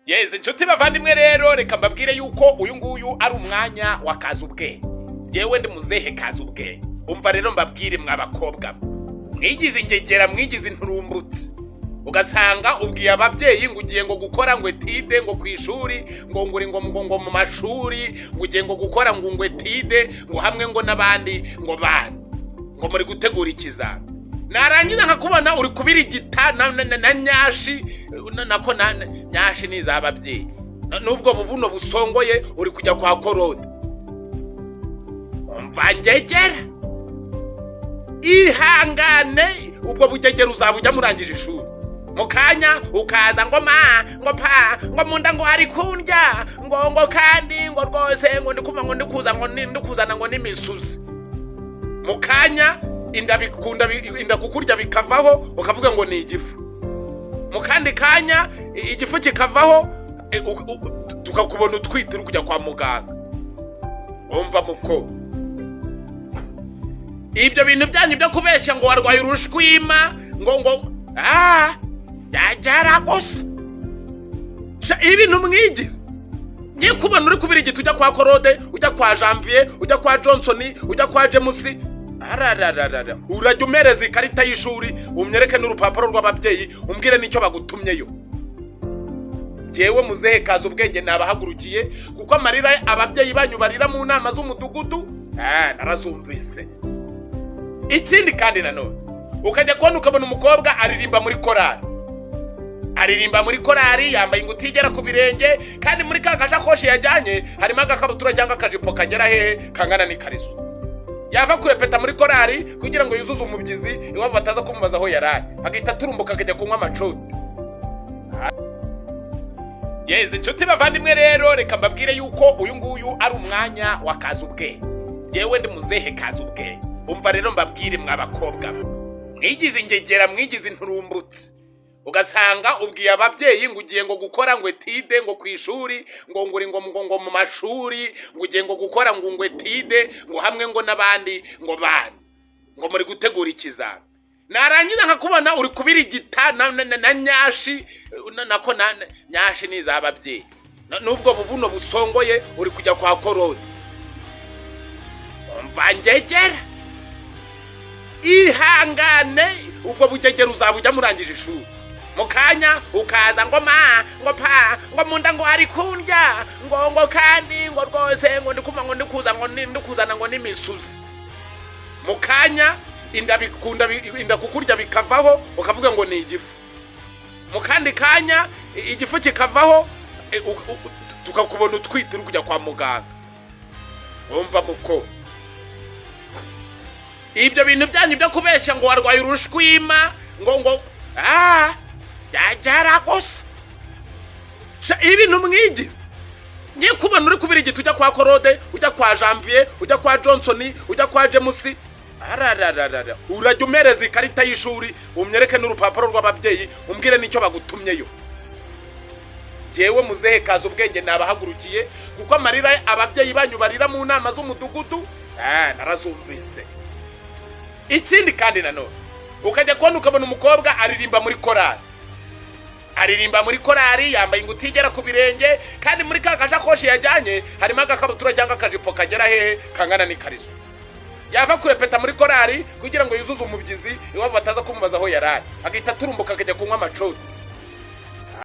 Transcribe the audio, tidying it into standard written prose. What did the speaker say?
Yeze nshuti bavandimwe rero reka mbabwire yuko uyu nguyu ari umwanya wa Kazubwe. Yewe ndi muzehe Kazubwe. Umva rero mbabwire mw'abakobwa. Mwigize ingegera mwigize inturumbutsi. Ugasanga ubwiye ababyeyi ngo ugiye ngo gukora ngo etide ngo kwishuri ngo nguri ngo mu mashuri ngo ugiye ngo gukora ngo etide ngo hamwe ngo nabandi ngo bana ngo muri gutegura ikizami. Narangiza nkakubona uri kubira igita na nyashi nako nyashi nizababyeyi nubwo bubuno busongoye uri kujya kwa korode. Umva ngegera ihangane ubwo bugegera uzabujya murangije ishuri mukanya ukaza ngo pa ngo munda ngo hari kundya ngo kandi ngo rwose ngo ndikuma ngo ndikuza ngo ndikuzana ngo nimisuzi mukanya inda kukurya bikavaho ukavuga ngo ni igifu mukandi kanya igifu kikavaho tukakubona utwite uri kujya kwa muganga. Umva muko ibyo bintu byanyu byo kubeshya ngo warwaye urushwima ngo yajyara gusa ibintu mwigize ngiye kubona uri kubira igiti ujya kwa korode ujya kwa Janvier ujya kwa Johnson ujya kwa James urajya umereza ikarita y'ishuri umyereke n'urupapuro rw'ababyeyi umbwire n'icyo bagutumyeyo. Jewe muzehe Kazubwenge nabahagurukiye kuko amarira ababyeyi banyu barira mu nama z'umudugudu narazumvise. Ikindi kandi nanone ukajya kubona ukabona umukobwa aririmba muri korari yambaye inguti igera ku birenge kandi muri kakashakoshi yajyanye harimo agakabutura cyangwa akajipo kagera hehe kangana n'ikariso. Yava kurepeta muri korari kugira ngo yuzuze umubyizi iwabo bataza kumubaza aho yaraye agahita turumbuka akajya kunywa amacoti. Yeze nshuti bavandimwe rero reka mbabwire yuko uyu nguyu ari umwanya wa Kazubwe. Yewe ndi muzehe Kazubwe. Umva rero mbabwire mw'abakobwa. Mwigize ingegera mwigize inturumbutsi. Ugasanga ubwiye ababyeyi ngo ugiye ngo gukora ngo etide ngo kwishuri ngo nguri ngo mu mashuri ngo ugiye ngo gukora ngo etide ngo hamwe ngo nabandi ngo bana ngo muri gutegura ikizami. Narangiza nkakubona uri kubira igita na nyashi nako nyashi nizababyeyi nubwo bubuno busongoye uri kujya kwa korode. Umva ngegera ihangane ubwo bugegera uzabujya murangije ishuri mukanya ukaza ngo pa ngo munda ngo hari kundya ngo kandi ngo rwose ngo ndikuma ngo ndikuza ngo ndikuzana ngo nimisuzi mukanya inda kukurya bikavaho ukavuga ngo ni igifu mukandi kanya igifu kikavaho tukakubona utwite uri kujya kwa muganga. Umva muko ibyo bintu byanyu byo kubeshya ngo warwaye urushwima ngo yajyara gusa ibintu mwigize ngiye kubona uri kubira igiti ujya kwa korode ujya kwa Janvier ujya kwa Johnson ujya kwa James urajya umereza ikarita y'ishuri umyereke n'urupapuro rw'ababyeyi umbwire n'icyo bagutumyeyo. Jewe muzehe Kazubwenge nabahagurukiye kuko amarira ababyeyi banyu barira mu nama z'umudugudu narazumvise. Ikindi kandi nanone ukajya kubona ukabona umukobwa aririmba muri korari yambaye inguti igera ku birenge kandi muri kakashakoshi yajyanye harimo agakabutura cyangwa akajipo kagera hehe kangana n'ikariso. Yava kurepeta muri korari kugira ngo yuzuze umubyizi iwabo bataza kumubaza aho yaraye agahita turumbuka akajya kunywa amacoti.